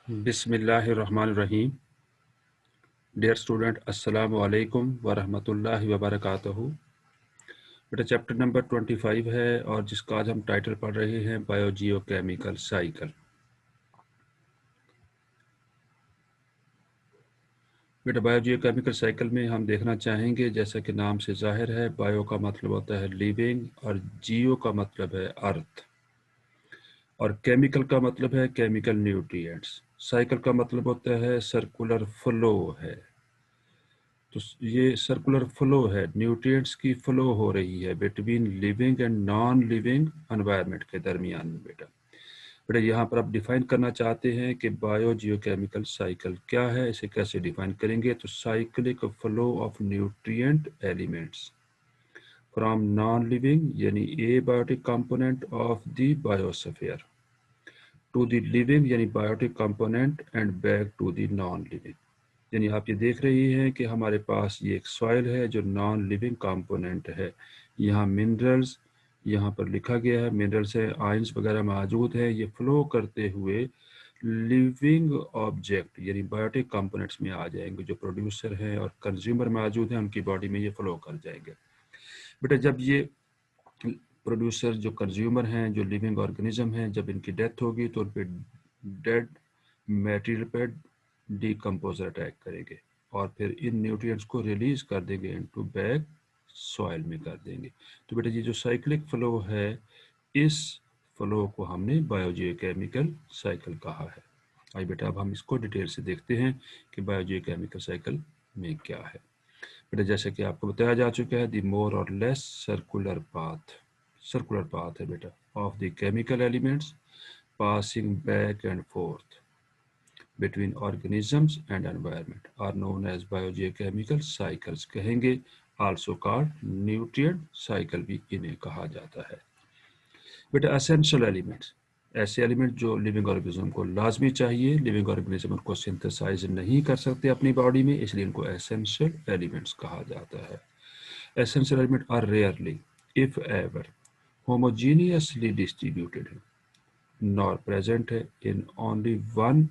बिस्मिल्लाहिर्रहमानिर्रहीम। Dear student, अस्सलामु अलैकुम व रहमतुल्लाहि व बरकातहू। बेटा चैप्टर नंबर 25 है और जिसका आज हम टाइटल पढ़ रहे हैं बायोजियोकेमिकल साइकिल। बेटा बायोजियोकेमिकल साइकिल में हम देखना चाहेंगे, जैसा कि नाम से जाहिर है, बायो का मतलब होता है लिविंग और जियो का मतलब है अर्थ और केमिकल का मतलब है केमिकल न्यूट्रिएंट्स। साइकिल का मतलब होता है सर्कुलर फ्लो है। तो ये सर्कुलर फ्लो है, न्यूट्रिएंट्स की फ्लो हो रही है between living and non living environment के दरमियान में। बेटा यहाँ पर आप डिफाइन करना चाहते हैं कि बायोजियोकेमिकल साइकिल क्या है, इसे कैसे डिफाइन करेंगे। तो cyclic flow of nutrient elements from non living यानी abiotic component of the biosphere to the living यानी biotic component and back to the non living. यानी आप ये देख रही हैं कि हमारे पास ये एक सॉइल है जो नॉन लिविंग कंपोनेंट है। यहाँ मिनरल्स, यहाँ पर लिखा गया है मिनरल्स है, आयंस वगैरह मौजूद है। ये फ्लो करते हुए लिविंग ऑब्जेक्ट यानी बायोटिक कंपोनेंट्स में आ जाएंगे। जो प्रोड्यूसर हैं और कंज्यूमर मौजूद हैं उनकी बॉडी में ये फ्लो कर जाएंगे। बेटा जब ये प्रोड्यूसर जो कंज्यूमर हैं, जो लिविंग ऑर्गेनिज्म हैं, जब इनकी डेथ होगी तो उन पर डेड मटेरियल पर डिकम्पोजर अटैक करेंगे और फिर इन न्यूट्रिएंट्स को रिलीज कर देंगे इनटू बैक सॉइल में कर देंगे। तो बेटा ये जो साइक्लिक फ्लो है, इस फ्लो को हमने बायोजियोकेमिकल साइकिल कहा है। आइए बेटा अब हम इसको डिटेल से देखते हैं कि बायोजियोकेमिकल साइकिल में क्या है। बेटा जैसे कि आपको बताया जा चुका है, द मोर और लेस सर्कुलर पाथ है बेटा of the chemical elements passing back and fourth between organisms and environment are known as biogeochemical cycles कहेंगे, also called nutrient cycle भी इन्हें कहा जाता है। बेटा एसेंशियल एलिमेंट्स, ऐसे एलिमेंट जो लिविंग ऑर्गेनिज्म को लाजमी चाहिए, लिविंग ऑर्गेनिज्म उनको सिंथेसाइज नहीं कर सकते अपनी बॉडी में, इसलिए इनको एसेंशियल एलिमेंट्स कहा जाता है। Essential element are rarely if ever homogeneously distributed है, nor present in only one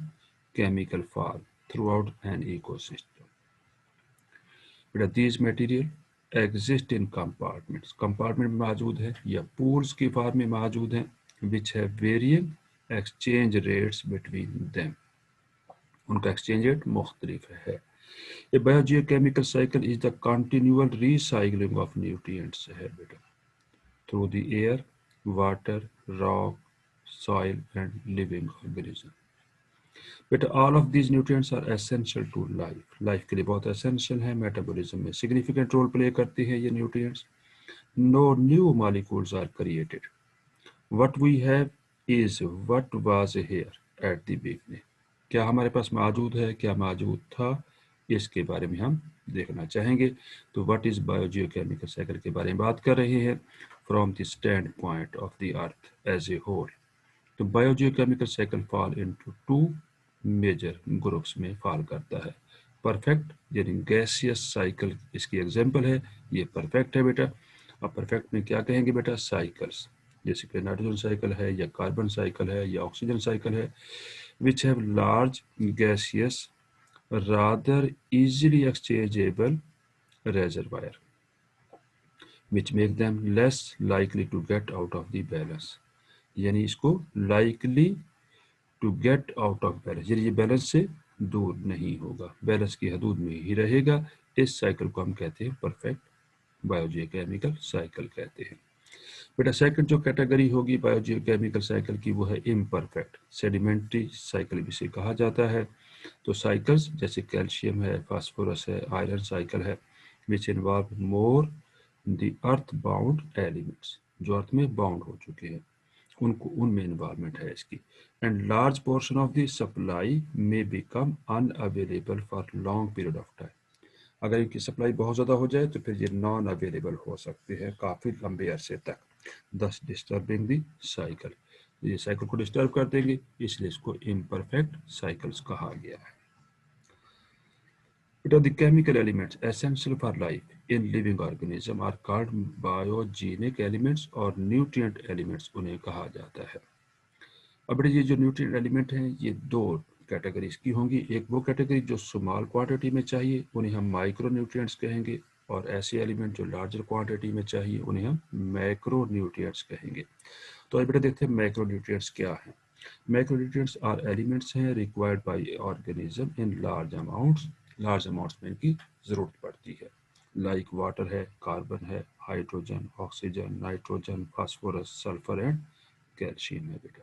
chemical form throughout an ecosystem. But these material exist in compartments. Compartment में मौजूद है या pools की फॉर्म में मौजूद हैं, which have varying exchange rates between them. उनका exchange rate मुख्तलिफ है। A biogeochemical cycle is the continual recycling of nutrients है बेटा, through the air, water, rock, soil and living organism. बेटा all of these nutrients are essential to life, life के लिए बहुत essential है। मेटाबॉलिज्म में सिग्निफिकेंट रोल प्ले करते हैं ये nutrients. No new molecules are created, what we have is what was here at the beginning. क्या हमारे पास मौजूद है, क्या मौजूद था, इसके बारे में हम देखना चाहेंगे। तो व्हाट इज बायोजियोकेमिकल साइकिल के बारे में बात कर रहे हैं from the stand point of the earth as a whole. तो biogeochemical cycle fall into two major groups में फॉल करता है। परफेक्ट यानी गैसियस साइकिल इसकी एग्जांपल है, ये परफेक्ट है बेटा। अब परफेक्ट में क्या कहेंगे बेटा, साइकिल्स जैसे कि नाइट्रोजन साइकिल है या कार्बन साइकिल है या ऑक्सीजन साइकिल है, which have large gaseous rather easily exchangeable reservoir which make them less likely to get out of the balance। यानी इसको likely to get out of balance, यानी ये balance से दूर नहीं होगा, बैलेंस की हदूद में ही रहेगा। इस साइकिल को हम कहते हैं परफेक्ट बायोजियोकेमिकल साइकिल कहते हैं। बेटा सेकंड जो कैटेगरी होगी बायोजियोकेमिकल साइकिल की वो है इम्परफेक्ट सेडिमेंट्री साइकिल भी से कहा जाता है। तो साइकिल्स जैसे कैल्शियम है, फास्फोरस है, आयरन साइकिल है, which involve more the earth bound elements, जो अर्थ में बाउंड हो चुके हैं उनको, उनमें इन्वॉल्वमेंट है इसकी। And large portion of the supply में become unavailable for long period of time. अगर इनकी सप्लाई बहुत ज़्यादा हो जाए तो फिर ये नॉन अवेलेबल हो सकते हैं काफ़ी लंबे अरसे तक, दस डिस्टर्बिंग द साइकिल। ये साइकिल को डिस्टर्ब कर देंगे, इसलिए इसको इम्परफेक्ट साइकिल्स कहा गया है। It are the chemical elements essential for life in living organism are called biogenic elements और nutrient elements उन्हें कहा जाता है। अब ये जो न्यूट्रिएंट एलिमेंट हैं ये दो कैटेगरीज की होंगी। एक वो कैटेगरी जो स्मॉल क्वांटिटी में चाहिए, उन्हें हम माइक्रो न्यूट्रिएंट्स कहेंगे, और ऐसे एलिमेंट जो लार्जर क्वांटिटी में चाहिए उन्हें हम मैक्रो न्यूट्रिएंट्स कहेंगे। तो अब बेटा देखते हैं मैक्रो न्यूट्रिएंट्स क्या है। मैक्रो न्यूट्रिएंट्स आर एलिमेंट्स हैं required by organism in large amounts. Large amounts में इनकी ज़रूरत पड़ती है, लाइक वाटर है, कार्बन है, hydrogen, oxygen, nitrogen, phosphorus, sulphur and calcium है बेटा।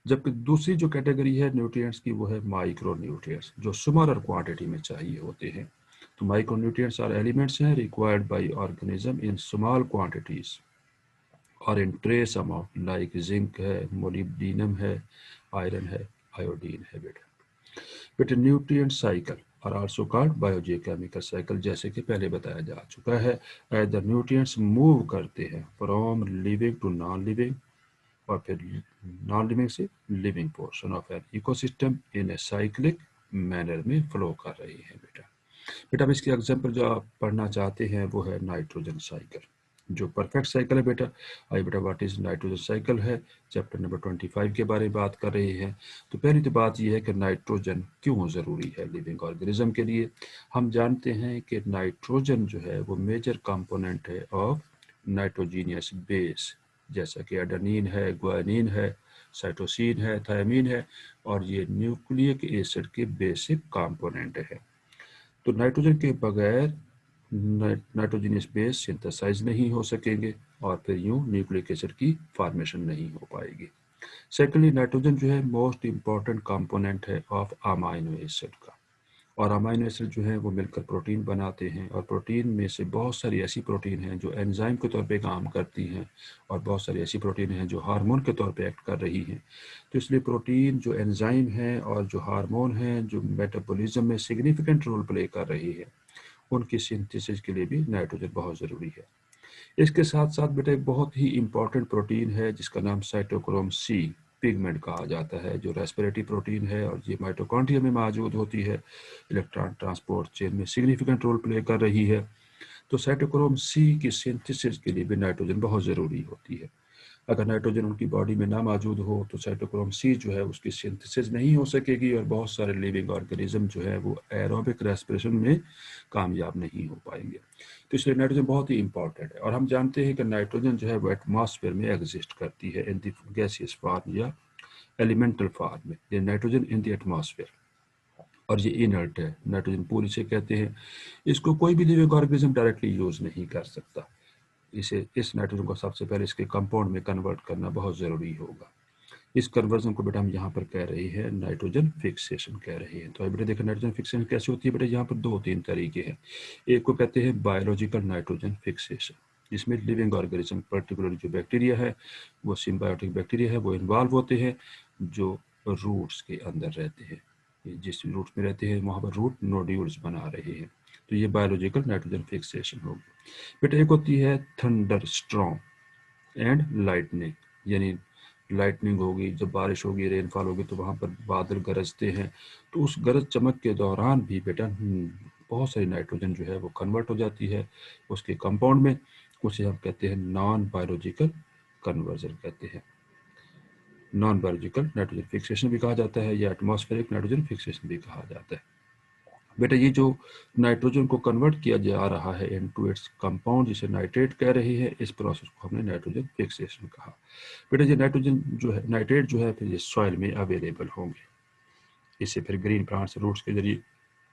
जबकि दूसरी जो कैटेगरी है न्यूट्रिएंट्स की वो है माइक्रो न्यूट्रिएंट्स, जो स्मॉलर क्वांटिटी में चाहिए होते हैं। तो माइक्रो न्यूट्रिएंट्स आर एलिमेंट्स हैं required by organism in small quantities और इन ट्रेस अमाउंट, लाइक जिंक है, मोलिब्डेनम है, आयरन है, आयोडीन है बेटा। बेटा न्यूट्रिएंट साइकिल और आल्सो कॉल्ड बायोजियोकेमिकल साइकिल, जैसे कि पहले बताया जा चुका है, एज द न्यूट्रिएंट्स मूव करते हैं from living to non living और फिर नॉन लिविंग से living portion of an ecosystem in a cyclic manner में फ्लो कर रही है बेटा। बेटा अब इसकी एग्जांपल जो आप पढ़ना चाहते हैं वो है नाइट्रोजन साइकिल, जो परफेक्ट साइकिल है बेटा। आई बेटा व्हाट इज नाइट्रोजन साइकिल है, चैप्टर नंबर 25 के बारे में बात कर रहे हैं। तो पहली तो बात यह है कि नाइट्रोजन क्यों ज़रूरी है लिविंग ऑर्गेनिज्म के लिए। हम जानते हैं कि नाइट्रोजन जो है वो मेजर कंपोनेंट है ऑफ नाइट्रोजीनियस बेस, जैसा कि एडेनिन है, ग्वानिन है, साइटोसिन है, थायमीन है, और ये न्यूक्लिक एसिड के बेसिक कंपोनेंट है। तो नाइट्रोजन के बगैर नाइट्रोजनियस बेस सिंथेसाइज नहीं हो सकेंगे और फिर यूं न्यूक्लिक एसिड की फॉर्मेशन नहीं हो पाएगी। सेकेंडली नाइट्रोजन जो है मोस्ट इंपॉर्टेंट कंपोनेंट है ऑफ अमाइनो एसिड का, और अमाइनो एसिड जो है वो मिलकर प्रोटीन बनाते हैं, और प्रोटीन में से बहुत सारी ऐसी प्रोटीन हैं जो एंजाइम के तौर पे काम करती हैं, और बहुत सारी ऐसी प्रोटीन हैं जो हार्मोन के तौर पे एक्ट कर रही हैं। तो इसलिए प्रोटीन जो एंजाइम है और जो हार्मोन हैं जो मेटाबॉलिज्म में सिग्निफिकेंट रोल प्ले कर रही है, उनकी सिंथेसिस के लिए भी नाइट्रोजन बहुत ज़रूरी है। इसके साथ साथ बेटा एक बहुत ही इंपॉर्टेंट प्रोटीन है जिसका नाम साइटोक्रोम सी पिगमेंट कहा जाता है, जो रेस्पिरेटरी प्रोटीन है, और ये माइटोकॉन्ड्रिया में मौजूद होती है, इलेक्ट्रॉन ट्रांसपोर्ट चेन में सिग्निफिकेंट रोल प्ले कर रही है। तो साइटोक्रोम सी की सिंथेसिस के लिए भी नाइट्रोजन बहुत ज़रूरी होती है। अगर नाइट्रोजन उनकी बॉडी में ना मौजूद हो तो साइटोक्रोम सी जो है उसकी सिंथेसिस नहीं हो सकेगी, और बहुत सारे लिविंग ऑर्गेनिज्म जो है वो एरोबिक रेस्पिरेशन में कामयाब नहीं हो पाएंगे। तो इसलिए नाइट्रोजन बहुत ही इंपॉर्टेंट है, और हम जानते हैं कि नाइट्रोजन जो है वो एटमॉस्फेयर में एग्जिस्ट करती है इन द गैसियस फॉर्म या एलिमेंटल फॉर्म में। ये नाइट्रोजन इन द एटमॉस्फेयर, और ये इनर्ट है, नाइट्रोजन पूल इसे कहते हैं। इसको कोई भी लिविंग ऑर्गेनिज्म डायरेक्टली यूज नहीं कर सकता। इस नाइट्रोजन को सबसे पहले इसके कंपाउंड में कन्वर्ट करना बहुत ज़रूरी होगा। इस कन्वर्जन को बेटा हम यहाँ पर कह रहे हैं नाइट्रोजन फिक्सेशन कह रहे हैं। तो बेटा देखो नाइट्रोजन फिक्सेशन कैसे होती है बेटा, यहाँ पर 2-3 तरीके हैं। एक को कहते हैं बायोलॉजिकल नाइट्रोजन फिक्सेशन, जिसमें लिविंग ऑर्गेनिज्म पर्टिकुलरली जो बैक्टीरिया है वो सिम्बायोटिक बैक्टीरिया है वो इन्वॉल्व होते हैं, जो रूट्स के अंदर रहते हैं। जिस रूट्स में रहते हैं वहाँ पर रूट नोड्यूल्स बना रहे हैं, तो ये बायोलॉजिकल नाइट्रोजन फिक्सेशन होगी। बेटा एक होती है थंडर स्ट्रॉम एंड लाइटनिंग, यानी लाइटनिंग होगी, जब बारिश होगी, रेनफॉल होगी, तो वहाँ पर बादल गरजते हैं, तो उस गरज चमक के दौरान भी बेटा बहुत सारी नाइट्रोजन जो है वो कन्वर्ट हो जाती है उसके कंपाउंड में। उसे हम कहते हैं नॉन बायोलॉजिकल कन्वर्जन कहते हैं। नॉन बायोलॉजिकल नाइट्रोजन फिक्सेशन भी कहा जाता है, या एटमॉस्फेरिक नाइट्रोजन फिक्सेशन भी कहा जाता है। बेटा ये जो नाइट्रोजन को कन्वर्ट किया जा रहा है इनटू इट्स कंपाउंड, जिसे नाइट्रेट कह रहे हैं, इस प्रोसेस को हमने नाइट्रोजन फिक्सेशन कहा। बेटा ये नाइट्रोजन जो है, नाइट्रेट जो है, फिर ये सॉइल में अवेलेबल होंगे, इसे फिर ग्रीन प्लांट्स रूट्स के जरिए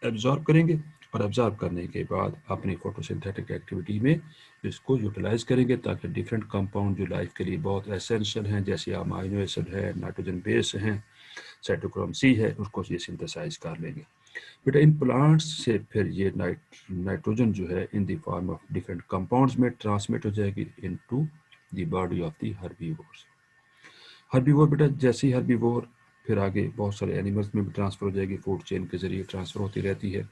एब्जॉर्ब करेंगे, और एब्जॉर्ब करने के बाद अपनी फोटोसिंथेटिक एक्टिविटी में इसको यूटिलाइज करेंगे, ताकि डिफरेंट कंपाउंड जो लाइफ के लिए बहुत एसेंशियल हैं, जैसे अमाइनो एसिड है, नाइट्रोजन बेस हैं, साइटोक्रोम सी है, उसको ये सिंथेसाइज कर लेंगे। बेटा इन प्लांट्स से फिर ये नाइट्रोजन जो है इन the form of different compounds में ट्रांसमिट हो जाएगी into the body of the herbivores. Herbivore बेटा जैसे ही हर्बीवोर फिर आगे बहुत सारे एनिमल्स में भी ट्रांसफर हो जाएगी, फूड चेन के जरिए ट्रांसफर होती रहती है।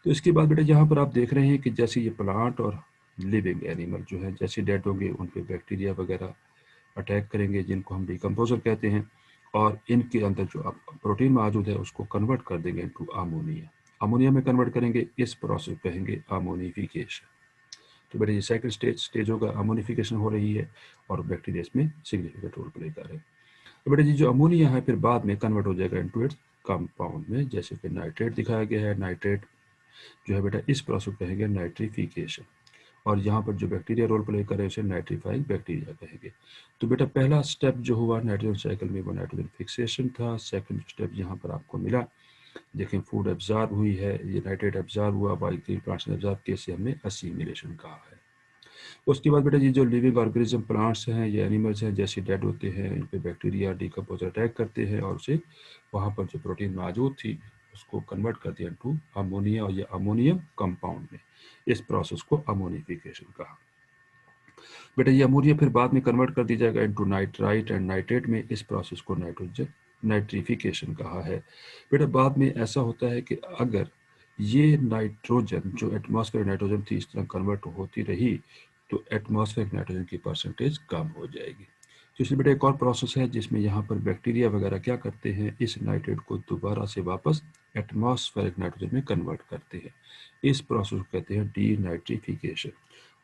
तो इसके बाद बेटा यहाँ पर आप देख रहे हैं कि जैसे ये प्लांट और लिविंग एनिमल जो है जैसे डेड होंगे, उन पे बैक्टीरिया वगैरह अटैक करेंगे, जिनको हम डिकम्पोजर कहते हैं, और इनके अंदर जो प्रोटीन मौजूद है उसको कन्वर्ट कर देंगे इनटू अमोनिया। अमोनिया में कन्वर्ट करेंगे, इस प्रोसेस कहेंगे अमोनिफिकेशन। तो बेटा ये सेकंड स्टेज होगा, अमोनिफिकेशन हो रही है, और बैक्टीरिया इसमें सिग्निफिकेंट रोल प्ले कर रहे हैं। तो बेटा जी जो अमोनिया है फिर बाद में कन्वर्ट हो जाएगा इनटू इट्स कंपाउंड में, जैसे कि नाइट्रेट दिखाया गया है। नाइट्रेट जो है बेटा इस प्रोसेस को कहेंगे नाइट्रिफिकेशन, और यहाँ पर जो बैक्टीरिया रोल प्ले करे उसे नाइट्रीफाइंग बैक्टीरिया कहेंगे। तो बेटा पहला स्टेप जो हुआ नाइट्रोजन साइकिल में वो नाइट्रोजन फिक्सेशन था। सेकंड स्टेप यहाँ पर आपको मिला, देखें फूड एब्जॉर्ब हुई है, ये नाइट्रेट एब्जॉर्ब हुआ, बाकी प्लांट्स ने एब्जॉर्ब किए, हमने असीमिलेशन कहा है। उसके बाद बेटा ये जो लिविंग ऑर्गेनिज्म प्लांट्स हैं, ये एनिमल्स हैं, जैसे डेड होते हैं इन पे बैक्टीरिया डिकम्पोजर अटैक करते हैं और उसे वहाँ पर जो प्रोटीन मौजूद थी उसको कन्वर्ट कर दिया टू अमोनिया और ये अमोनियम कंपाउंड में। इस प्रोसेस को अमोनिफिकेशन कहा। बेटा ये अमोनिया फिर बाद में कन्वर्ट कर दिया जाएगा इनटू नाइट्राइट एंड नाइट्रेट में। इस प्रोसेस को नाइट्रोजन नाइट्रिफिकेशन कहा है। बेटा बाद में ऐसा होता है कि अगर ये नाइट्रोजन जो एटमॉस्फेयर नाइट्रोजन थी इस तरह कन्वर्ट होती रही तो एटमॉस्फेयर नाइट्रोजन की परसेंटेज कम हो जाएगी। तो इसलिए बेटा एक और प्रोसेस है जिसमें यहाँ पर बैक्टीरिया वगैरह क्या करते हैं, इस नाइट्रेट को दोबारा से वापस एटमॉस्फेरिक नाइट्रोजन में कन्वर्ट करते हैं। इस प्रोसेस को कहते हैं डीनाइट्रिफिकेशन,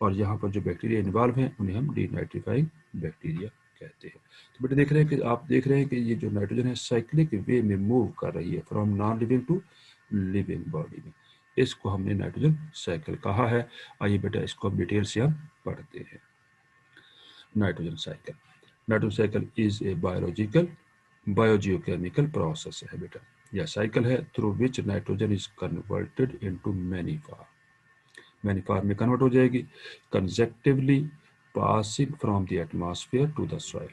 और यहाँ पर जो बैक्टीरिया इन्वॉल्व हैं उन्हें हम डीनाइट्रीफाइंग बैक्टीरिया कहते हैं। तो बेटा देख रहे हैं कि आप देख रहे हैं कि ये जो नाइट्रोजन है साइक्लिक वे में मूव कर रही है from non living to living body में। इसको हमने नाइट्रोजन साइकिल कहा है। आइए बेटा इसको अब डिटेल से हम पढ़ते हैं। Nitrogen cycle, nitrogen cycle is a biogeochemical process है बेटा, यह साइकिल है through which nitrogen is converted into many form में कन्वर्ट हो जाएगी, consecutively passing from the atmosphere to the soil.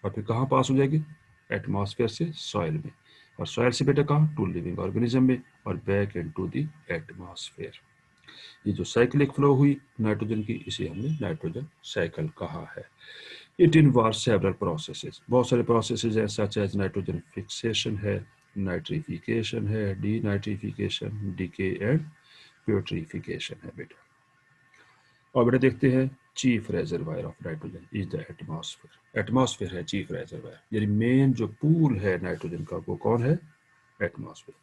और फिर कहाँ पास हो जाएगी, एटमॉस्फेयर से सॉइल में, और सॉइल से बेटा कहाँ, टू लिविंग ऑर्गेनिज्म में, और बैक इनटू द एटमॉस्फेयर। ये जो साइक्लिक फ्लो हुई नाइट्रोजन की इसे हमने नाइट्रोजन साइकिल कहा है। इट इन्वॉल्व सेवरल प्रोसेसेस, बहुत सारे प्रोसेसेस हैं सच एज नाइट्रोजन फिक्सेशन है, नाइट्रिफिकेशन है, डीनाइट्रिफिकेशन, डीके एंड प्यूट्रिफिकेशन है बेटा। और बेटा देखते हैं chief reservoir of nitrogen is the atmosphere. Atmosphere है चीफ रेजर्वायर, यानी मेन जो पूल है नाइट्रोजन का वो कौन है, atmosphere.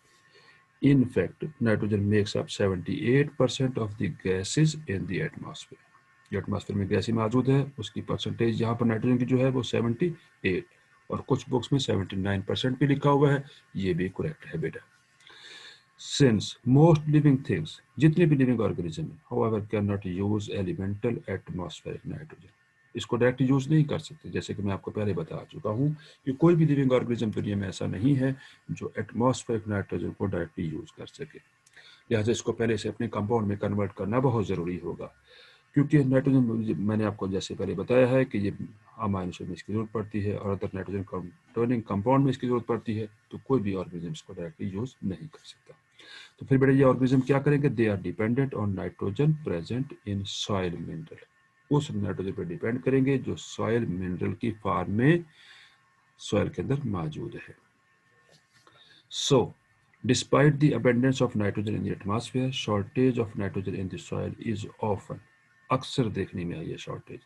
In fact nitrogen makes up 78% of the gases in the atmosphere. जो एटमॉस्फेयर में गैसें मौजूद है उसकी परसेंटेज यहाँ पर नाइट्रोजन की जो है वो 78, और कुछ बुक्स में 79% भी लिखा हुआ है, ये भी करेक्ट है बेटा। Since most living things, जितने भी लिविंग ऑर्गेनिज्म है, however cannot use elemental atmospheric nitrogen, इसको डायरेक्ट यूज नहीं कर सकते। जैसे कि मैं आपको पहले बता चुका हूँ कि कोई भी लिविंग ऑर्गेनिज्म दुनिया में ऐसा नहीं है जो एटमॉस्फेरिक नाइट्रोजन को डायरेक्टली यूज कर सके, लिहाजा इसको पहले से अपने कंपाउंड में कन्वर्ट करना बहुत ज़रूरी होगा। क्योंकि नाइट्रोजन मैंने आपको जैसे पहले बताया है कि ये अमाइनो एसिड में इसकी जरूरत पड़ती है और अदर नाइट्रोजन कंटेनिंग कंपाउंड में इसकी जरूरत पड़ती है, तो कोई भी ऑर्गेनिज्म इसको डायरेक्टली यूज नहीं कर सकता। तो फिर बेटा ये ऑर्गेनिज्म क्या करेंगे, they are dependent on nitrogen present in soil mineral, उस नाइट्रोजन पर डिपेंड करेंगे जो सॉइल मिनरल की फॉर्म में सॉइल के अंदर मौजूद है। So despite the abundance of nitrogen in the atmosphere, shortage of nitrogen in the soil is often, अक्सर देखने में आई है shortage,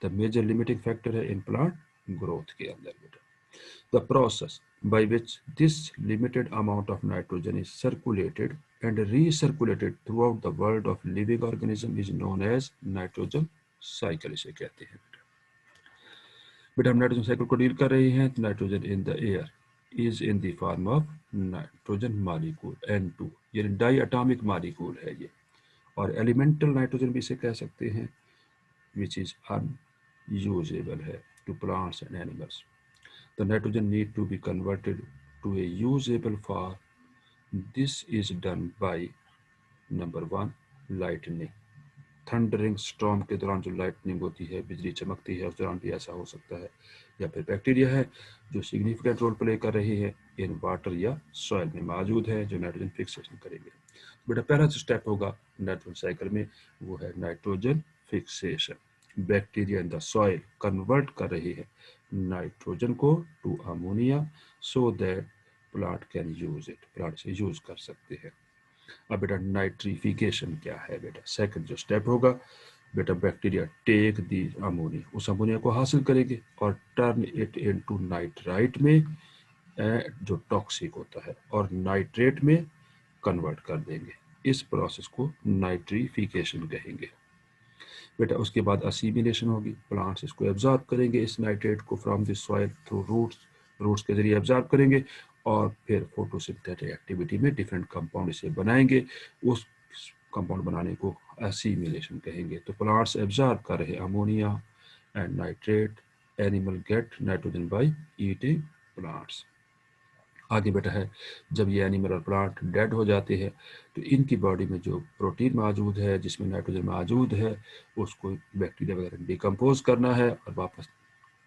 the major limiting factor है इन प्लांट ग्रोथ के अंदर बेटा। The process by which this limited amount of nitrogen is circulated and recirculated throughout the world of living organism is known as nitrogen cycle, इसे कहते हैं बेटा। हम nitrogen cycle को डील कर रहे हैं। Nitrogen in the air is in the form of nitrogen molecule N2, यानी डाई एटॉमिक मॉलिक्यूल है ये, और एलिमेंटल नाइट्रोजन भी इसे कह सकते हैं, विच इज अनयूजेबल है to plants and animals. The nitrogen need to be converted to a usable form. This is done by number 1 lightning. Thundering storm के दौरान जो लाइटनिंग होती है, बिजली चमकती है, उस दौरान भी ऐसा हो सकता है। या फिर बैक्टीरिया है जो सिग्निफिकेंट रोल प्ले कर रही है इन वाटर या सॉइल में मौजूद है जो नाइट्रोजन फिक्सेशन करेंगे। बेटा पहला जो स्टेप होगा नाइट्रोजन साइकिल में वो है nitrogen fixation. Bacteria in the soil convert कर रही है नाइट्रोजन को to ammonia so that plant can use it, plant से यूज कर सकते हैं। अब बेटा नाइट्रिफिकेशन क्या है बेटा, सेकंड जो स्टेप होगा बेटा, बैक्टीरिया टेक दी अमोनिया, उस अमोनिया को हासिल करेंगे और टर्न इट इनटू नाइट्राइट में जो टॉक्सिक होता है, और नाइट्रेट में कन्वर्ट कर देंगे। इस प्रोसेस को नाइट्रिफिकेशन कहेंगे बेटा। उसके बाद असीमिलेशन होगी, प्लांट्स इसको एब्जॉर्ब करेंगे इस नाइट्रेट को from the soil through roots, roots के जरिए एब्जॉर्ब करेंगे और फिर फोटोसिंथेटिक एक्टिविटी में डिफरेंट कंपाउंड इसे बनाएंगे, उस कंपाउंड बनाने को असीमिलेशन कहेंगे। तो प्लांट्स एब्जॉर्ब कर रहे ammonia and nitrate, animal gate nitrogen by eating plants. आगे बेटा है, जब ये एनिमल और प्लांट डेड हो जाते हैं तो इनकी बॉडी में जो प्रोटीन मौजूद है जिसमें नाइट्रोजन मौजूद है उसको बैक्टीरिया वगैरह डिकम्पोज करना है और वापस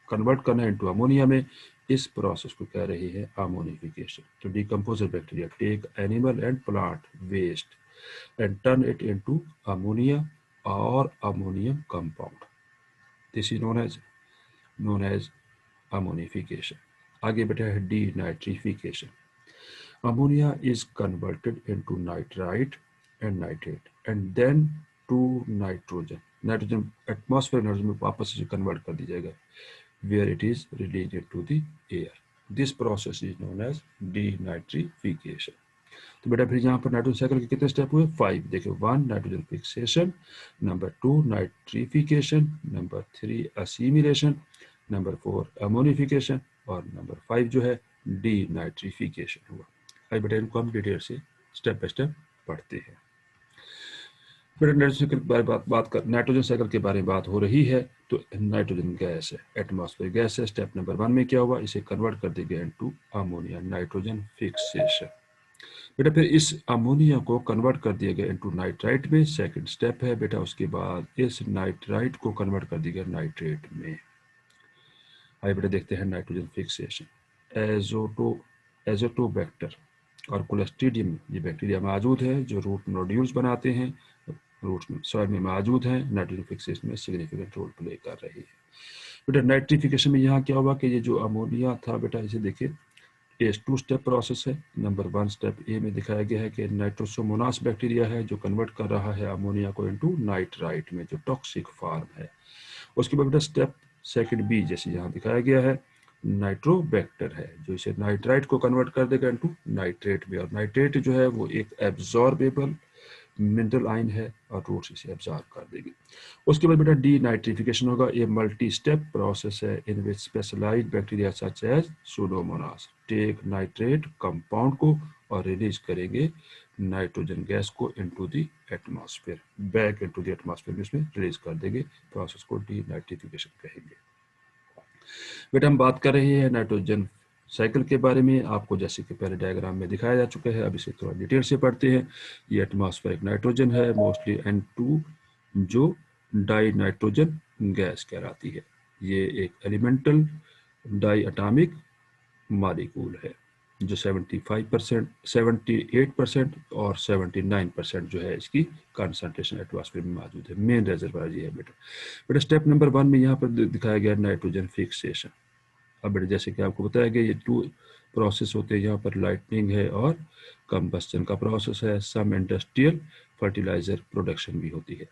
कन्वर्ट करना है इनटू अमोनिया में। इस प्रोसेस को कह रही है अमोनिफिकेशन। तो decomposer bacteria take animal and plant waste and turn it into ammonia or ammonium compound. This is known as ammonification. आगे बेटा है denitrification. Ammonia is converted into nitrite and nitrate and then to nitrogen. Nitrogen atmospheric nitrogen में वापस से convert कर दी जाएगा where it is released into the air. This process is known as denitrification. तो बेटा फिर यहाँ पर नाइट्रोजन साइकिल के कितने स्टेप हुए? 5। देखो 1 nitrogen fixation, number 2 nitrification, number 3 assimilation, number 4 ammonification और नंबर 5 जो है डीनाइट्रिफिकेशन हुआ। आइए बेटा इनको हम डिटेल से स्टेप बाय स्टेप पढ़ते हैं। बेटा नाइट्रोजन साइकिल के बारे में बात हो रही है तो नाइट्रोजन गैस है, एटमॉस्फेयर गैस है। स्टेप नंबर 1 में क्या हुआ? इसे कन्वर्ट कर देगा इनटू अमोनिया, नाइट्रोजन फिक्सेशन। बेटा फिर इस अमोनिया को कन्वर्ट कर दिया गया इनटू नाइट्राइट में, सेकंड स्टेप है बेटा। उसके बाद इस नाइट्राइट को कन्वर्ट कर दिया गया नाइट्रेट में। आइए बेटा देखते हैं नाइट्रोजन फिक्सेशन। एजोटोबैक्टर और कोलेस्ट्रीडियम ये बैक्टीरिया मौजूद है जो रूट नोड्यूल्स बनाते हैं, रूट सॉइल में मौजूद है, नाइट्रोजन फिक्सेशन में सिग्निफिकेंट रोल प्ले कर रही है। बेटा नाइट्रिफिकेशन में यहाँ क्या हुआ कि ये जो अमोनिया था बेटा इसे देखिए ये 2 स्टेप प्रोसेस है। नंबर 1 स्टेप ए में दिखाया गया है कि नाइट्रोसोमोनास बैक्टीरिया है जो कन्वर्ट कर रहा है अमोनिया को इनटू नाइट्राइट में जो टॉक्सिक फॉर्म है। उसके बाद बेटा स्टेप सेकंड बी जैसे यहाँ दिखाया गया है नाइट्रोबैक्टर है जो इसे नाइट्राइट को कन्वर्ट कर देगा इनटू नाइट्रेट में, और नाइट्रेट जो है वो एक एब्जॉर्बेबल मिनरल आयन है और रूट्स इसे एब्जॉर्ब कर देगी। उसके बाद बेटा डीनाइट्रिफिकेशन होगा। ये मल्टी स्टेप प्रोसेस है in which specialized bacteria such as Pseudomonas take nitrate compound को और रिलीज करेंगे नाइट्रोजन गैस को into the atmosphere, back into the atmosphere में इसमें रिलीज कर देंगे। प्रोसेस को डीनाइट्रिफिकेशन कहेंगे। बेटा हम बात कर रहे हैं नाइट्रोजन साइकिल के बारे में, आपको जैसे कि पहले डायग्राम में दिखाया जा चुका है, अब इसे थोड़ा डिटेल से पढ़ते हैं। ये एटमॉस्फेरिक नाइट्रोजन है, मोस्टली N2 जो डाई नाइट्रोजन गैस कहलाती है। ये एक एलिमेंटल डाई एटॉमिक मॉलिक्यूल है जो 75%, 78% और 79% जो है इसकी कंसंट्रेशन एटमॉस्फेयर में मौजूद है। मेन रिजर्वायर ये है बेटा। बेटा स्टेप नंबर 1 में यहाँ पर दिखाया गया नाइट्रोजन फिक्सेशन। अब बेटा जैसे कि आपको बताया गया ये 2 प्रोसेस होते हैं, यहाँ पर लाइटनिंग है और कंबस्टन का प्रोसेस है। सम इंडस्ट्रियल फर्टिलाइजर प्रोडक्शन भी होती है।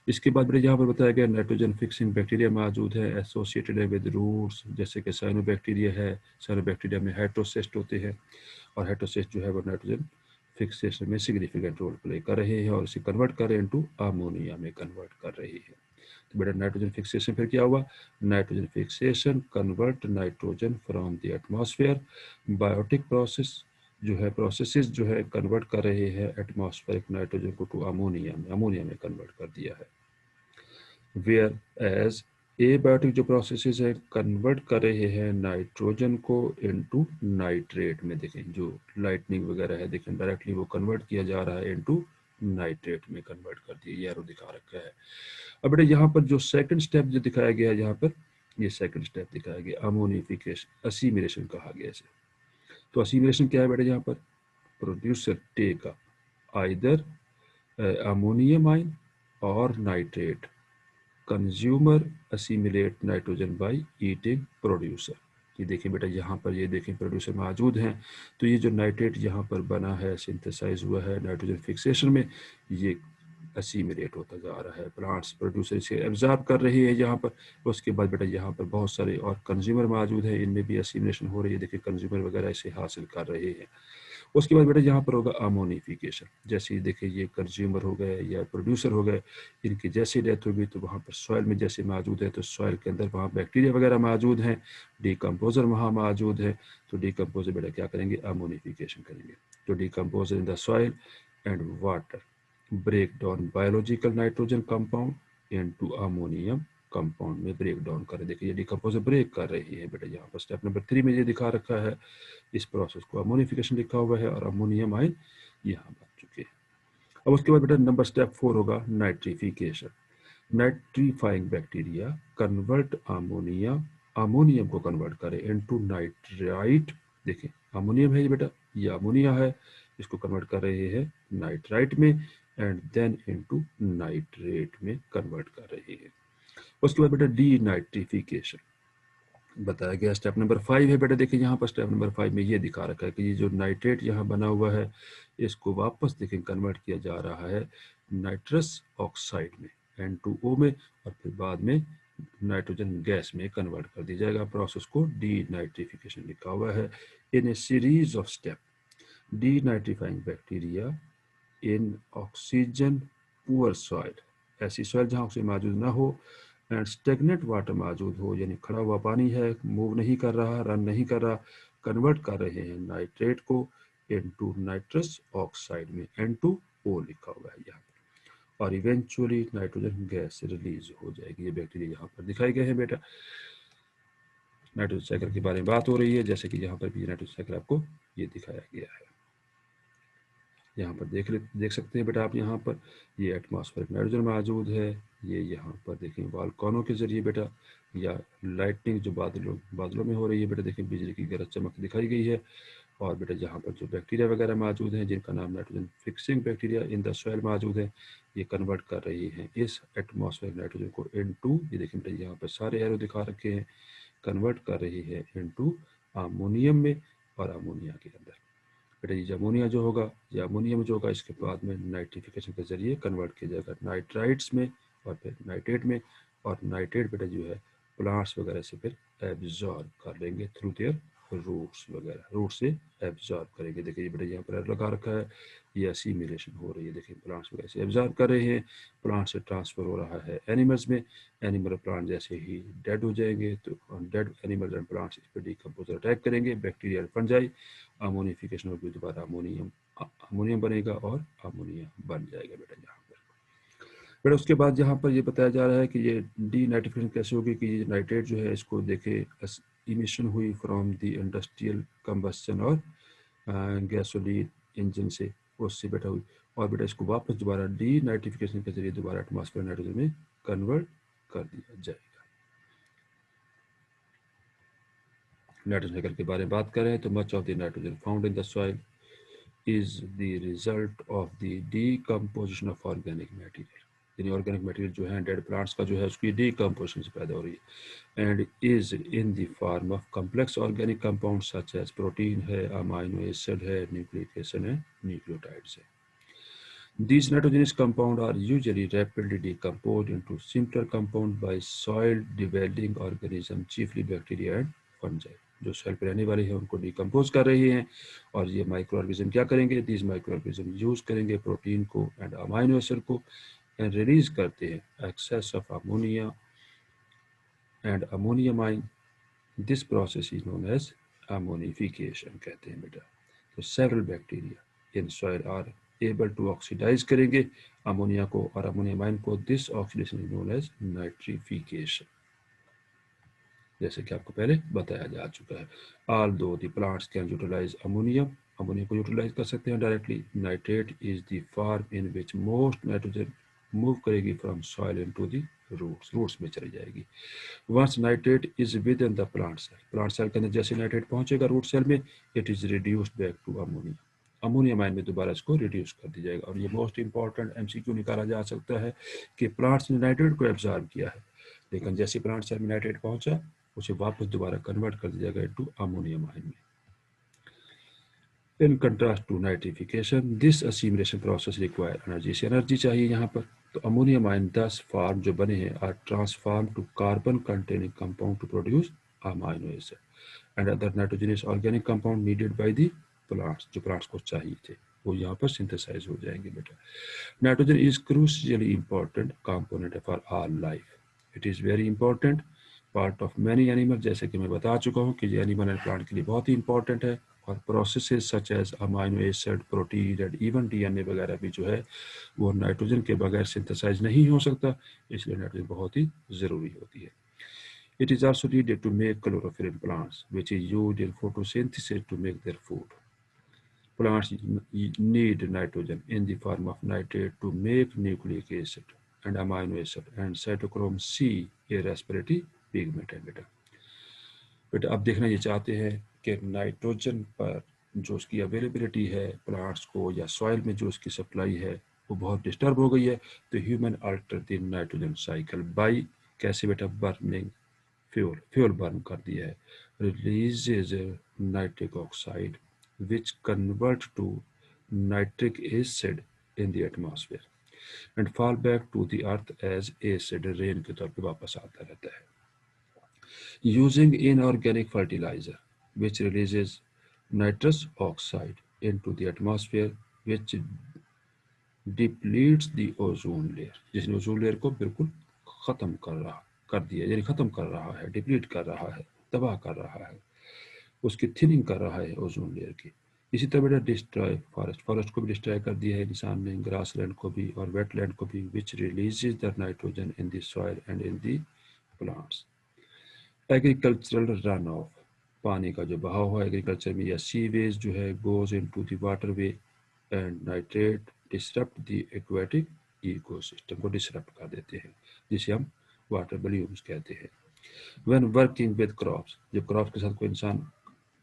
इसके बाद बेटा यहाँ पर बताया गया नाइट्रोजन फिक्सिंग बैक्टीरिया मौजूद है एसोसिएटेड है विद रूट्स, जैसे कि साइनोबैक्टीरिया है। साइनोबैक्टीरिया में हेटेरोसिस्ट होते हैं और हेटेरोसिस्ट जो है वो नाइट्रोजन फिक्सेशन में सिग्निफिकेंट रोल प्ले कर रहे हैं और इसे कन्वर्ट कर रहे हैं इनटू अमोनिया में कन्वर्ट कर रही है। तो बेटा नाइट्रोजन फिक्सेशन फिर क्या हुआ? Nitrogen fixation convert nitrogen from the atmosphere. Biotic process जो है प्रोसेसेस जो है कन्वर्ट कर रहे हैं एटमॉस्फेरिक नाइट्रोजन को टू अमोनिया में कन्वर्ट कर दिया है। वेयर एज एबायोटिक जो प्रोसेसेस है कन्वर्ट कर रहे हैं नाइट्रोजन को इनटू नाइट्रेट में। देखें जो लाइटनिंग वगैरह है देखें डायरेक्टली वो कन्वर्ट किया जा रहा है इनटू नाइट्रेट में कन्वर्ट कर दिया, एरो दिखा रखा है। अब बेटा यहाँ पर जो सेकंड स्टेप जो दिखाया गया है यहाँ पर ये सेकंड स्टेप दिखाया गया अमोनिफिकेशन, असीमिलेशन कहा गया इसे। तो असीमिलेशन क्या है बेटा? यहाँ पर producer take either ammonium ion और nitrate, consumer assimilate nitrogen by eating producer. ये देखें बेटा यहाँ पर ये देखें प्रोड्यूसर मौजूद हैं। तो ये जो नाइट्रेट यहाँ पर बना है सिंथेसाइज हुआ है नाइट्रोजन फिक्सेशन में, ये असीमिलेट होता जा रहा है। प्लांट्स प्रोड्यूसर इसे एब्जॉर्ब कर रहे हैं यहाँ पर। उसके बाद बेटा यहाँ पर बहुत सारे और कंज्यूमर मौजूद हैं, इनमें भी असीमिलेशन हो रही है। देखिए कंज्यूमर वगैरह इसे हासिल कर रहे हैं। उसके बाद बेटा यहाँ पर होगा अमोनिफिकेशन। जैसे देखिए ये कंज्यूमर हो गए या प्रोड्यूसर हो गए, इनकी जैसी डेथ होगी तो वहाँ पर सॉइल में जैसे मौजूद है तो सॉइल के अंदर वहाँ बैक्टीरिया वगैरह मौजूद हैं, डिकम्पोजर वहाँ मौजूद है, तो डिकम्पोजर बेटा क्या करेंगे, अमोनिफिकेशन करेंगे। तो decomposer in the soil and water break down biological nitrogen compound into ammonium compound में ब्रेक डाउन कर, देखिए ये डिकम्पोजर ब्रेक कर रही है बेटा। यहाँ पर स्टेप नंबर 3 में ये दिखा रखा है, इस प्रोसेस को अमोनिफिकेशन लिखा हुआ है और अमोनियम आयन यहाँ बन चुके हैं। अब उसके बाद बेटा नंबर स्टेप 4 होगा nitrification. Nitrifying bacteria convert ammonium को कन्वर्ट करे इनटू नाइट्राइट। देखिए अमोनियम है ये बेटा, ये अमोनिया है, इसको कन्वर्ट कर रहे हैं नाइट्राइट में एंड देन इनटू नाइट्रेट में कन्वर्ट कर रहे हैं। उसके बाद बेटा डी नाइट्रिफिकेशन बताया गया। स्टेप नंबर 5 है बेटा, देखिए यहाँ पर स्टेप नंबर 5 में ये दिखा रखा है कि ये जो नाइट्रेट यहाँ बना हुआ है इसको वापस देखिए कन्वर्ट किया जा रहा है नाइट्रस ऑक्साइड में N2O में, और फिर बाद में नाइट्रोजन गैस में कन्वर्ट कर दिया जाएगा। प्रोसेस को डी नाइट्रिफिकेशन लिखा हुआ है। In a series of step denitrifying bacteria in oxygen poor soil, ऐसी सॉइल जहाँ ऑक्सीजन मौजूद ना हो एंड स्टेगनेंट वाटर मौजूद हो, यानी खड़ा हुआ पानी है, मूव नहीं कर रहा, रन नहीं कर रहा, कन्वर्ट कर रहे हैं नाइट्रेट को इनटू नाइट्रस ऑक्साइड में N2O लिखा हुआ है यहाँ पर, और इवेंचुअली नाइट्रोजन गैस रिलीज हो जाएगी। ये बैक्टीरिया यहाँ पर दिखाए गए हैं बेटा। नाइट्रोजन साइकिल के बारे में बात हो रही है, जैसे कि यहाँ पर भी नाइट्रोजन साइकिल आपको ये दिखाया गया है। यहाँ पर देख सकते हैं बेटा आप, यहाँ पर ये एटमॉस्फेरिक नाइट्रोजन मौजूद है, ये यहाँ पर देखें वॉल्केनो के जरिए बेटा, या लाइटनिंग जो बादलों में हो रही है बेटा, देखें बिजली की गरज चमक दिखाई गई है। और बेटा जहाँ पर जो बैक्टीरिया वगैरह मौजूद हैं जिनका नाम nitrogen fixing bacteria in the soil मौजूद है, ये कन्वर्ट कर रही हैं इस एटमॉस्फेरिक नाइट्रोजन को N2, ये देखें बेटा यहाँ पर सारे एरो दिखा रखे हैं, कन्वर्ट कर रही है N2 अमोनियम में और अमोनिया के अंदर। बेटा ये अमोनिया जो होगा, ये अमोनियम जो होगा इसके बाद में नाइट्रिफिकेशन के जरिए कन्वर्ट किया जाएगा नाइट्राइट्स में और फिर नाइट्रेट में, और नाइट्रेट बेटा जो है प्लांट्स वगैरह से फिर एब्जॉर्ब कर लेंगे थ्रू देयर रूट्स वगैरह, रूट से एब्जॉर्ब करेंगे। देखिए ये बेटा यहाँ पर लगा रखा है, ये असीमिलेशन हो रही है, देखिए प्लांट्स वगैरह से एब्जॉर्ब कर रहे हैं, प्लांट से ट्रांसफर हो रहा है एनिमल्स में, एनिमल प्लांट जैसे ही डेड हो जाएंगे तो डेड एनिमल्स एंड प्लांट्स इस पर डिकम्पोजर अटैक करेंगे, बैक्टीरियल फंजाई, अमोनिफिकेशन होगी, दोबारा अमोनियम बनेगा और अमोनिया बन जाएगा बेटा यहाँ पर। बेटा उसके बाद यहाँ पर ये बताया जा रहा है कि ये डी नाइट्रिफिकेशन कैसे होगी, कि ये नाइट्रेट जो है इसको देखे इमिशन हुई फ्रॉम द इंडस्ट्रियल कंबस्शन और गैसोलीन इंजन से, उससे बेटा हुई, और बेटा इसको वापस दोबारा डी नाइट्रिफिकेशन के जरिए दोबारा एटमॉस्फेयर नाइट्रोजन में कन्वर्ट कर दिया जाएगा। नाइट्रोजन साइकिल के बारे में बात करें तो much of the nitrogen found in the soil is the result of the decomposition of organic material, यानी ऑर्गेनिक मटेरियल जो है डेड प्लांट्स का जो है उसकी डीकम्पोजिशन से पैदा हो रही है, and is in the form of complex organic compound such as protein है, अमाइनो एसिड है, न्यूक्लिक एसिड है, न्यूक्लियोटाइड्स है। These nitrogenous compounds are usually rapidly decomposed into simpler compounds by soil-dwelling organisms, chiefly bacteria and fungi. जो soil पर रहने वाले हैं उनको डिकम्पोज कर रहे हैं, और ये माइक्रो ऑर्गेनिज्म क्या करेंगे, दीज माइक्रो ऑर्गेनिज्म यूज करेंगे प्रोटीन को एंड अमाइनो एसिड को एंड रिलीज करते हैं excess of ammonia and ammonium ion. This process is known as ammonification कहते हैं बेटा। तो several bacteria in soil are able to oxidise करेंगे अमोनिया को और अमोनियम आयन को, this oxidation is known as nitrification, जैसे कि आपको पहले बताया जा चुका है। Although the plants can utilise ammonia को यूटिलाइज कर सकते हैं directly, nitrate is the form in which most nitrogen move करेगी from soil into the roots में चली जाएगी। Once nitrate is within the plant cell के अंदर जैसे नाइट्रेट पहुंचेगा रूट सेल में, it is reduced back to ammonia, ammonium ion में दोबारा इसको रिड्यूस कर दी जाएगा। और ये मोस्ट इंपॉर्टेंट एमसीक्यू निकाला जा सकता है कि प्लांट्स ने नाइट्रेट को एब्जॉर्ब किया है, लेकिन जैसे प्लांट सेल में नाइट्रेट पहुंचा उसे वापस दोबारा कन्वर्ट कर दिया जाएगा इनटू अमोनियम आयन में। In contrast to nitrification this assimilation process require energy, से एनर्जी चाहिए यहाँ पर। तो अमोनियम आयन 10 फॉर्म जो बने हैं are transform to carbon containing compound to produce amino acid and other nitrogenous organic compound needed by the plants, जो plants को चाहिए थे वो यहाँ पर सिंथेसाइज हो जाएंगे बेटा। Nitrogen is crucially important component for all life. It is very important part of many animal, जैसे कि मैं बता चुका हूँ कि ये एनिमल एंड प्लांट के लिए बहुत ही इंपॉर्टेंट है। और processes such as amino acid, protein and even DNA वगैरह भी जो है वो नाइट्रोजन के बगैर सिंथेसाइज नहीं हो सकता, इसलिए नाइट्रोजन बहुत ही ज़रूरी होती है। It is also needed to make chlorophyll in plants, which is used in photosynthesis to make their food. Plants need nitrogen in the form of nitrate to make nucleic acid and amino acid, and cytochrome C a respiratory pigment है बेटा। बेटा अब देखना ये चाहते हैं कि nitrogen पर जो उसकी अवेलेबिलिटी है प्लांट्स को या सॉइल में जो उसकी सप्लाई है वो बहुत डिस्टर्ब हो गई है, तो human alter the nitrogen cycle by, कैसे बेटा, बर्निंग फ्यूल बर्न कर दिया है, releases nitric oxide which convert to nitric acid in the atmosphere and fall back to the earth as acid rain के तौर पे वापस आता रहता है। Using inorganic fertiliser which releases nitrous oxide into the atmosphere which depletes the ozone layer, जिसने ozone layer को बिल्कुल ख़त्म कर दिया, यानी ख़त्म कर रहा है, डिप्लीट कर रहा है, तबाह कर रहा है, उसकी थिनिंग कर रहा है ओजोन लेयर की। इसी तरह बेटा डिस्ट्रॉय फॉरेस्ट को भी डिस्ट्रॉय कर दिया है इंसान ने, ग्रास लैंड को भी और वेट लैंड को भी, which releases the nitrogen in the soil and in the plants. Agricultural runoff, पानी का जो बहाव है एग्रीकल्चर में या सीवेज जो है goes into the water way and nitrate disrupt the aquatic ecosystem को डिसरप्ट कर देते हैं, जिसे हम वाटर वॉल्यूम्स कहते हैं। व्हेन वर्किंग विद क्रॉप्स, जब क्रॉप्स के साथ कोई इंसान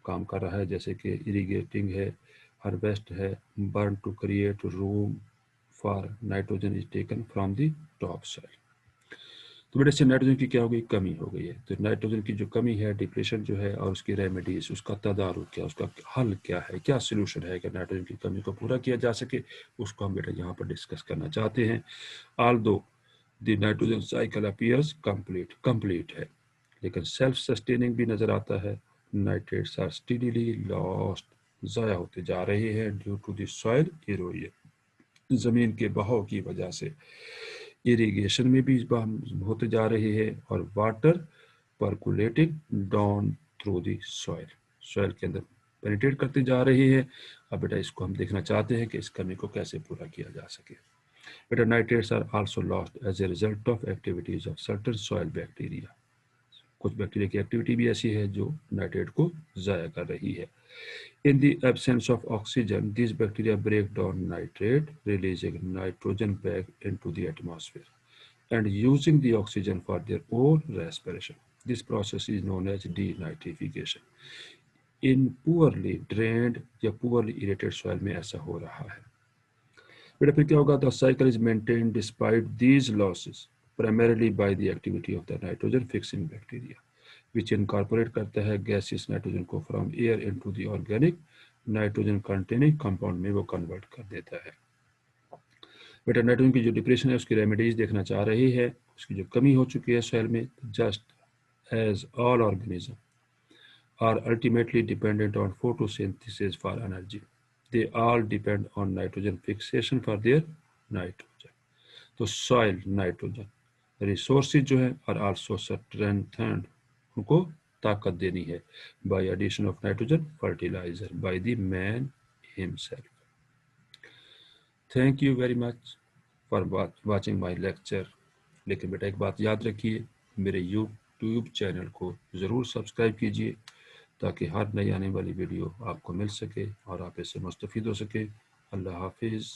काम कर रहा है जैसे कि इरिगेटिंग है, हार्वेस्ट है, burn to create room for nitrogen is taken from the top soil. तो बेटा इससे नाइट्रोजन की क्या हो गई, कमी हो गई है। तो नाइट्रोजन की जो कमी है, डिप्लेशन जो है, और उसकी रेमेडीज, उसका तदारुक क्या, उसका हल क्या है, क्या सोल्यूशन है कि नाइट्रोजन की कमी को पूरा किया जा सके, उसको हम बेटा यहाँ पर डिस्कस करना चाहते हैं। Although the nitrogen cycle appears complete है, लेकिन सेल्फ सस्टेनिंग भी नजर आता है। नाइट्रेट्स आर स्टेडीली लॉस्ट, ज़ाया होते जा रहे हैं due to the soil erosion, ज़मीन के बहाव की वजह से। इरिगेशन में भी होते जा रहे हैं और water परकुलेटिंग down through the soil के अंदर पेनिट्रेट करते जा रहे हैं। अब बेटा इसको हम देखना चाहते हैं कि इस कमी को कैसे पूरा किया जा सके। बेटा nitrates are also lost as a result of activities of certain soil bacteria, कुछ बैक्टीरिया की एक्टिविटी भी ऐसी है जो नाइट्रेट को ज़ाया कर रही है। In the absence of oxygen, these bacteria break down nitrate, releasing nitrogen back into the atmosphere and using the oxygen for their own respiration. This process is known as denitrification. In poorly drained या poorly irrigated soil में ऐसा हो रहा है। बेटा फिर क्या होगा, the cycle is maintained despite these losses, primarily by the activity of the nitrogen fixing bacteria, which incorporate करता है gaseous नाइट्रोजन को from air into the organic nitrogen containing compound में वो कन्वर्ट कर देता है। बेटा नाइट्रोजन की जो डिप्रेशन है उसकी रेमेडीज देखना चाह रही है, उसकी जो कमी हो चुकी है सॉइल में, just as all organism are ultimately dependent on photosynthesis for energy, they all depend on nitrogen fixation for their nitrogen. तो सॉइल नाइट्रोजन रिसोर्सेज जो है और आल्सो स्ट्रेंथेंड, उनको ताकत देनी है by addition of nitrogen fertiliser by the man himself. Thank you very much for watching my lecture. लेकिन बेटा एक बात याद रखिए, मेरे यूट्यूब चैनल को ज़रूर सब्सक्राइब कीजिए ताकि हर नई आने वाली वीडियो आपको मिल सके और आप इससे मुस्तफ़ीद हो सके। अल्लाह हाफिज़।